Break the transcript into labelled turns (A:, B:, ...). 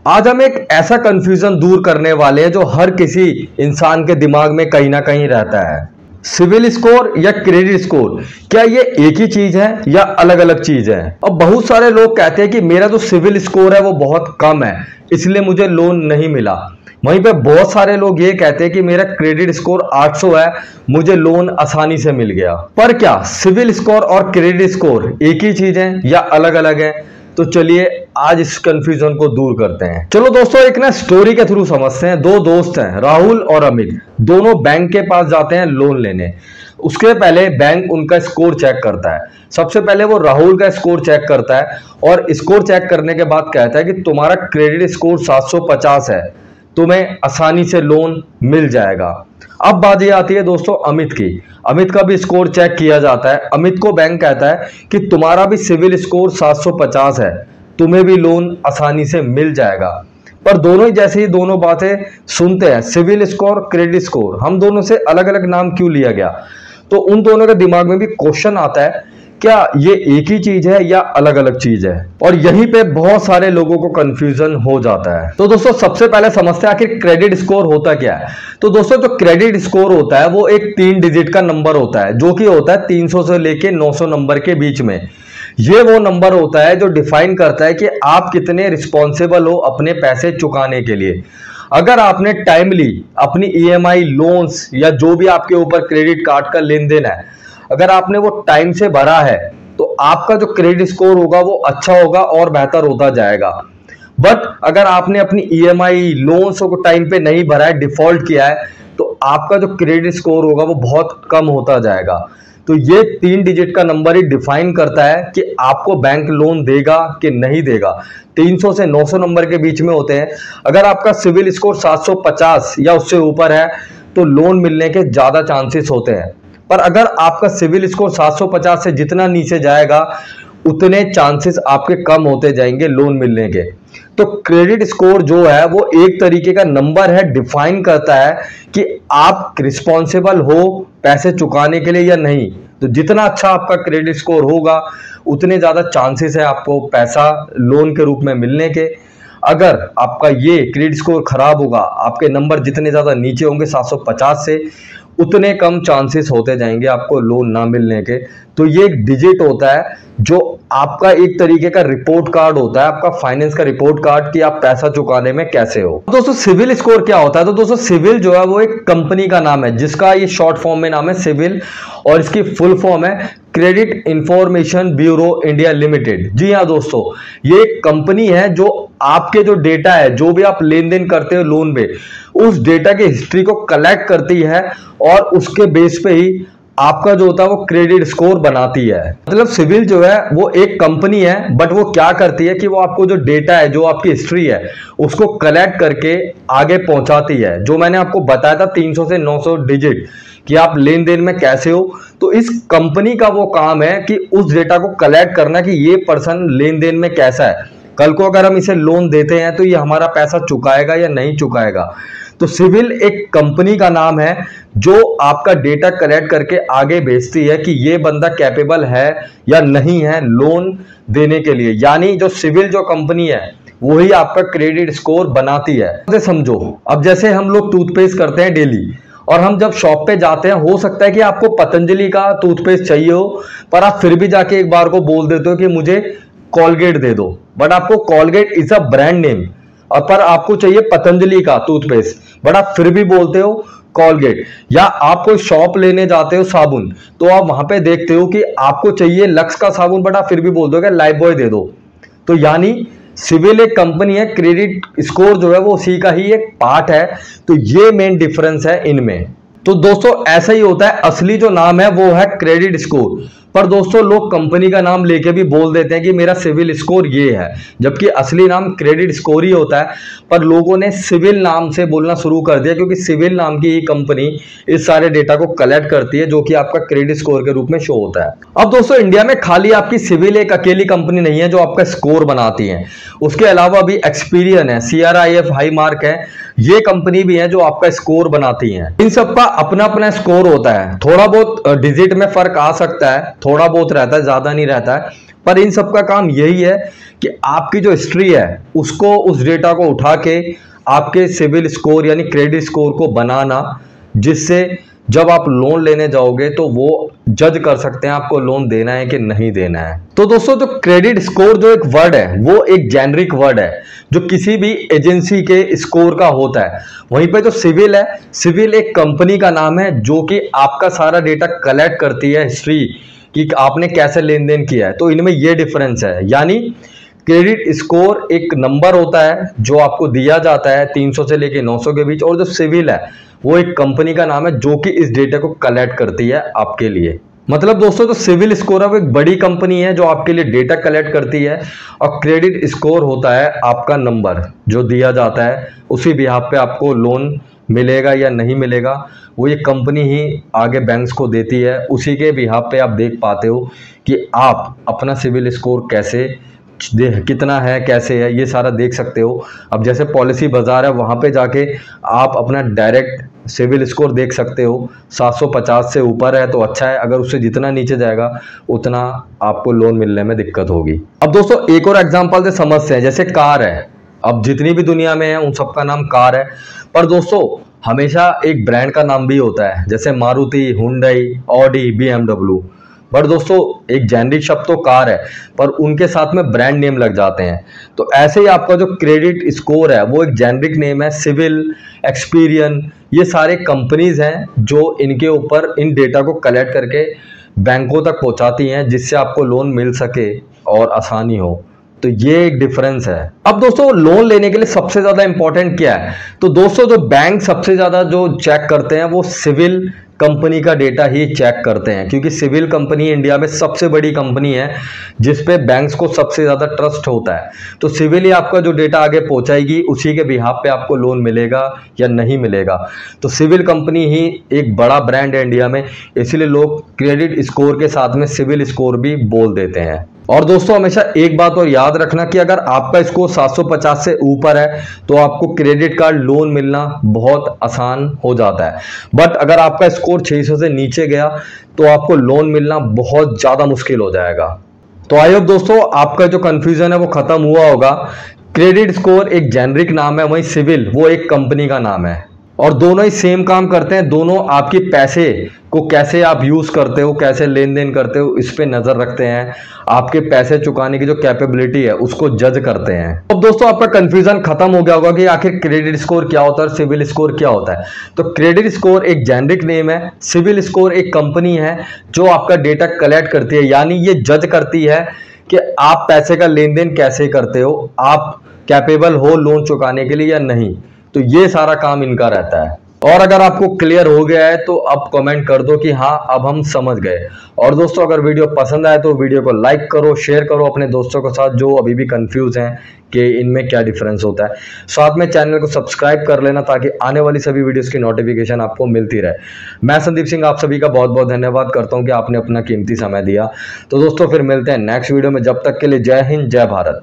A: आज हम एक ऐसा कंफ्यूजन दूर करने वाले हैं जो हर किसी इंसान के दिमाग में कहीं ना कहीं रहता है। सिविल स्कोर या क्रेडिट स्कोर, क्या ये एक ही चीज है या अलग अलग चीज है? और बहुत सारे लोग कहते हैं कि मेरा जो सिविल स्कोर है वो बहुत कम है, इसलिए मुझे लोन नहीं मिला। वहीं पे बहुत सारे लोग ये कहते हैं कि मेरा क्रेडिट स्कोर 800 है, मुझे लोन आसानी से मिल गया। पर क्या सिविल स्कोर और क्रेडिट स्कोर एक ही चीज है या अलग अलग है? तो चलिए आज इस कंफ्यूजन को दूर करते हैं। चलो दोस्तों, एक ना स्टोरी के थ्रू समझते हैं। दो दोस्त हैं, राहुल और अमित। दोनों बैंक के पास जाते हैं लोन लेने। उसके पहले बैंक उनका स्कोर चेक करता है। सबसे पहले वो राहुल का स्कोर चेक करता है और स्कोर चेक करने के बाद कहता है कि तुम्हारा क्रेडिट स्कोर 750 है, तुम्हें आसानी से लोन मिल जाएगा। अब बात ये आती है दोस्तों अमित की। अमित का भी स्कोर चेक किया जाता है। अमित को बैंक कहता है कि तुम्हारा भी सिविल स्कोर 750 है, तुम्हें भी लोन आसानी से मिल जाएगा। पर दोनों ही जैसे ही दोनों बातें सुनते हैं, सिविल स्कोर क्रेडिट स्कोर, हम दोनों से अलग अलग नाम क्यों लिया गया? तो उन दोनों के दिमाग में भी क्वेश्चन आता है, क्या ये एक ही चीज है या अलग अलग चीज है? और यहीं पे बहुत सारे लोगों को कंफ्यूजन हो जाता है। तो दोस्तों सबसे पहले समझते हैं आखिर क्रेडिट स्कोर होता क्या है। तो दोस्तों जो क्रेडिट स्कोर होता है वो एक 3 डिजिट का नंबर होता है, जो कि होता है 300 से लेके 900 नंबर के बीच में। ये वो नंबर होता है जो डिफाइन करता है कि आप कितने रिस्पॉन्सिबल हो अपने पैसे चुकाने के लिए। अगर आपने टाइमली अपनी EMI, लोन्स या जो भी आपके ऊपर क्रेडिट कार्ड का लेन देन है, अगर आपने वो टाइम से भरा है तो आपका जो क्रेडिट स्कोर होगा वो अच्छा होगा और बेहतर होता जाएगा। बट अगर आपने अपनी EMI, लोन्स को टाइम पे नहीं भरा है, डिफॉल्ट किया है, तो आपका जो क्रेडिट स्कोर होगा वो बहुत कम होता जाएगा। तो ये 3 डिजिट का नंबर ही डिफाइन करता है कि आपको बैंक लोन देगा कि नहीं देगा। 300 से 900 नंबर के बीच में होते हैं। अगर आपका सिविल स्कोर 750 या उससे ऊपर है तो लोन मिलने के ज्यादा चांसेस होते हैं। पर अगर आपका सिविल स्कोर 750 से जितना नीचे जाएगा उतने चांसेस आपके कम होते जाएंगे लोन मिलने के। तो क्रेडिट स्कोर जो है वो एक तरीके का नंबर है, डिफाइन करता है कि आप रिस्पॉन्सिबल हो पैसे चुकाने के लिए या नहीं। तो जितना अच्छा आपका क्रेडिट स्कोर होगा उतने ज्यादा चांसेस है आपको पैसा लोन के रूप में मिलने के। अगर आपका ये क्रेडिट स्कोर खराब होगा, आपके नंबर जितने ज्यादा नीचे होंगे 750 से, उतने कम चांसेस होते जाएंगे आपको लोन ना मिलने के। तो ये एक डिजिट होता है जो आपका एक तरीके का रिपोर्ट कार्ड होता है, आपका फाइनेंस का रिपोर्ट कार्ड कि आप पैसा चुकाने में कैसे हो। दोस्तों सिविल स्कोर क्या होता है? तो दोस्तों सिविल जो है वो एक कंपनी का नाम है जिसका ये शॉर्ट फॉर्म में नाम है सिविल, और इसकी फुल फॉर्म है credit information bureau India limited. जी हाँ दोस्तों, ये एक कंपनी है जो आपके जो डेटा है, जो भी आप लेन देन करते हो लोन में, उस डेटा की हिस्ट्री को कलेक्ट करती है और उसके बेस पे ही आपका जो होता है वो क्रेडिट स्कोर बनाती है। मतलब सिविल जो है वो एक कंपनी है, बट वो क्या करती है कि वो आपको जो डेटा है, जो आपकी हिस्ट्री है, उसको कलेक्ट करके आगे पहुंचाती है। जो मैंने आपको बताया था 300 से 900 डिजिट कि आप लेन देन में कैसे हो, तो इस कंपनी का वो काम है कि उस डेटा को कलेक्ट करना कि ये पर्सन लेन देन में कैसा है। कल को अगर हम इसे लोन देते हैं तो ये हमारा पैसा चुकाएगा या नहीं चुकाएगा। तो सिविल एक कंपनी का नाम है जो आपका डेटा कलेक्ट करके आगे भेजती है कि ये बंदा कैपेबल है या नहीं है लोन देने के लिए। यानी जो सिविल जो कंपनी है वही आपका क्रेडिट स्कोर बनाती है। जैसे समझो, अब जैसे हम लोग टूथपेस्ट करते हैं डेली, और हम जब शॉप पे जाते हैं, हो सकता है कि आपको पतंजलि का टूथपेस्ट चाहिए हो, पर आप फिर भी जाके एक बार को बोल देते हो कि मुझे कॉलगेट दे दो। बट आपको Colgate is a brand name, और पर आपको चाहिए पतंजलि का टूथपेस्ट, बट आप फिर भी बोलते हो कॉलगेट। या आप कोई शॉप लेने जाते हो साबुन, तो आप वहां पे देखते हो कि आपको चाहिए लक्स का साबुन, बट आप फिर भी बोलते हो कि लाइफबॉय दे दो। तो यानी सिविल एक कंपनी है, क्रेडिट स्कोर जो है वो उसी का ही एक पार्ट है। तो ये मेन डिफरेंस है इनमें। तो दोस्तों ऐसा ही होता है, असली जो नाम है वो है क्रेडिट स्कोर। पर दोस्तों लोग कंपनी का नाम लेके भी बोल देते हैं कि मेरा सिविल स्कोर ये है, जबकि असली नाम क्रेडिट स्कोर ही होता है। पर लोगों ने सिविल नाम से बोलना शुरू कर दिया क्योंकि सिविल नाम की कंपनी इस सारे डेटा को कलेक्ट करती है जो कि आपका क्रेडिट स्कोर के रूप में शो होता है। अब दोस्तों इंडिया में खाली आपकी सिविल एक अकेली कंपनी नहीं है जो आपका स्कोर बनाती है, उसके अलावा भी एक्सपीरियन है, CRIF हाई मार्क है, ये कंपनी भी है जो आपका स्कोर बनाती है। इन सबका अपना अपना स्कोर होता है, थोड़ा बहुत डिजिट में फर्क आ सकता है, थोड़ा बहुत रहता है, ज़्यादा नहीं रहता है। पर इन सब का काम यही है कि आपकी जो हिस्ट्री है उसको, उस डेटा को उठा के आपके सिविल स्कोर यानी क्रेडिट स्कोर को बनाना, जिससे जब आप लोन लेने जाओगे तो वो जज कर सकते हैं आपको लोन देना है कि नहीं देना है। तो दोस्तों, जो क्रेडिट स्कोर जो एक वर्ड है वो एक जेनरिक वर्ड है जो किसी भी एजेंसी के स्कोर का होता है। वहीं पे जो सिविल है, सिविल एक कंपनी का नाम है जो कि आपका सारा डेटा कलेक्ट करती है, हिस्ट्री कि आपने कैसे लेन देन किया है। तो इनमें ये डिफरेंस है, यानी क्रेडिट स्कोर एक नंबर होता है जो आपको दिया जाता है 300 से लेके 900 के बीच, और जो सिविल है वो एक कंपनी का नाम है जो कि इस डेटा को कलेक्ट करती है आपके लिए। मतलब दोस्तों, जो सिविल स्कोर है वो एक बड़ी कंपनी है जो आपके लिए डेटा कलेक्ट करती है, और क्रेडिट स्कोर होता है आपका नंबर जो दिया जाता है, उसी बिहाफ पे आपको लोन मिलेगा या नहीं मिलेगा वो ये कंपनी ही आगे बैंक्स को देती है। उसी के बिहाफ पे आप देख पाते हो कि आप अपना सिविल स्कोर कैसे कितना है, कैसे है, ये सारा देख सकते हो। अब जैसे पॉलिसी बाजार है, वहाँ पे जाके आप अपना डायरेक्ट सिविल स्कोर देख सकते हो। 750 से ऊपर है तो अच्छा है, अगर उससे जितना नीचे जाएगा उतना आपको लोन मिलने में दिक्कत होगी। अब दोस्तों, एक और एग्जांपल से समझते हैं, जैसे कार है। अब जितनी भी दुनिया में है उन सबका नाम कार है, पर दोस्तों हमेशा एक ब्रांड का नाम भी होता है, जैसे Maruti, Hyundai, Audi, BMW। But दोस्तों, एक जेनरिक शब्द तो कार है, पर उनके साथ में ब्रांड नेम लग जाते हैं। तो ऐसे ही आपका जो क्रेडिट स्कोर है वो एक जेनरिक नेम है। सिविल, एक्सपीरियन, ये सारे कंपनीज हैं जो इनके ऊपर इन डेटा को कलेक्ट करके बैंकों तक पहुंचाती हैं, जिससे आपको लोन मिल सके और आसानी हो। तो ये एक डिफरेंस है। अब दोस्तों, लोन लेने के लिए सबसे ज्यादा इंपॉर्टेंट क्या है? तो दोस्तों, जो बैंक सबसे ज्यादा जो चेक करते हैं वो सिविल कंपनी का डेटा ही चेक करते हैं, क्योंकि सिविल कंपनी इंडिया में सबसे बड़ी कंपनी है जिसपे बैंक्स को सबसे ज्यादा ट्रस्ट होता है। तो सिविल ही आपका जो डेटा आगे पहुंचाएगी, उसी के बिहाफ पे आपको लोन मिलेगा या नहीं मिलेगा। तो सिविल कंपनी ही एक बड़ा ब्रांड है इंडिया में, इसलिए लोग क्रेडिट स्कोर के साथ में सिविल स्कोर भी बोल देते हैं। और दोस्तों, हमेशा एक बात और याद रखना कि अगर आपका स्कोर 750 से ऊपर है तो आपको क्रेडिट कार्ड लोन मिलना बहुत आसान हो जाता है। बट अगर आपका स्कोर 600 से नीचे गया तो आपको लोन मिलना बहुत ज़्यादा मुश्किल हो जाएगा। तो आई होप दोस्तों आपका जो कन्फ्यूजन है वो खत्म हुआ होगा। क्रेडिट स्कोर एक जेनरिक नाम है, वहीं सिविल वो एक कंपनी का नाम है, और दोनों ही सेम काम करते हैं। दोनों आपके पैसे को कैसे आप यूज करते हो, कैसे लेन देन करते हो, इस पे नजर रखते हैं। आपके पैसे चुकाने की जो कैपेबिलिटी है उसको जज करते हैं। अब दोस्तों, आपका कंफ्यूजन खत्म हो गया होगा कि आखिर क्रेडिट स्कोर क्या होता है और सिविल स्कोर क्या होता है। तो क्रेडिट स्कोर एक जेनरिक नेम है, सिविल स्कोर एक कंपनी है जो आपका डेटा कलेक्ट करती है, यानी ये जज करती है कि आप पैसे का लेन देन कैसे करते हो, आप कैपेबल हो लोन चुकाने के लिए या नहीं। तो ये सारा काम इनका रहता है। और अगर आपको क्लियर हो गया है तो आप कमेंट कर दो कि हाँ अब हम समझ गए। और दोस्तों, अगर वीडियो पसंद आए तो वीडियो को लाइक करो, शेयर करो अपने दोस्तों के साथ जो अभी भी कंफ्यूज हैं कि इनमें क्या डिफरेंस होता है। साथ में चैनल को सब्सक्राइब कर लेना ताकि आने वाली सभी वीडियोस की नोटिफिकेशन आपको मिलती रहे। मैं संदीप सिंह आप सभी का बहुत बहुत धन्यवाद करता हूँ कि आपने अपना कीमती समय दिया। तो दोस्तों, फिर मिलते हैं नेक्स्ट वीडियो में। जब तक के लिए जय हिंद, जय भारत।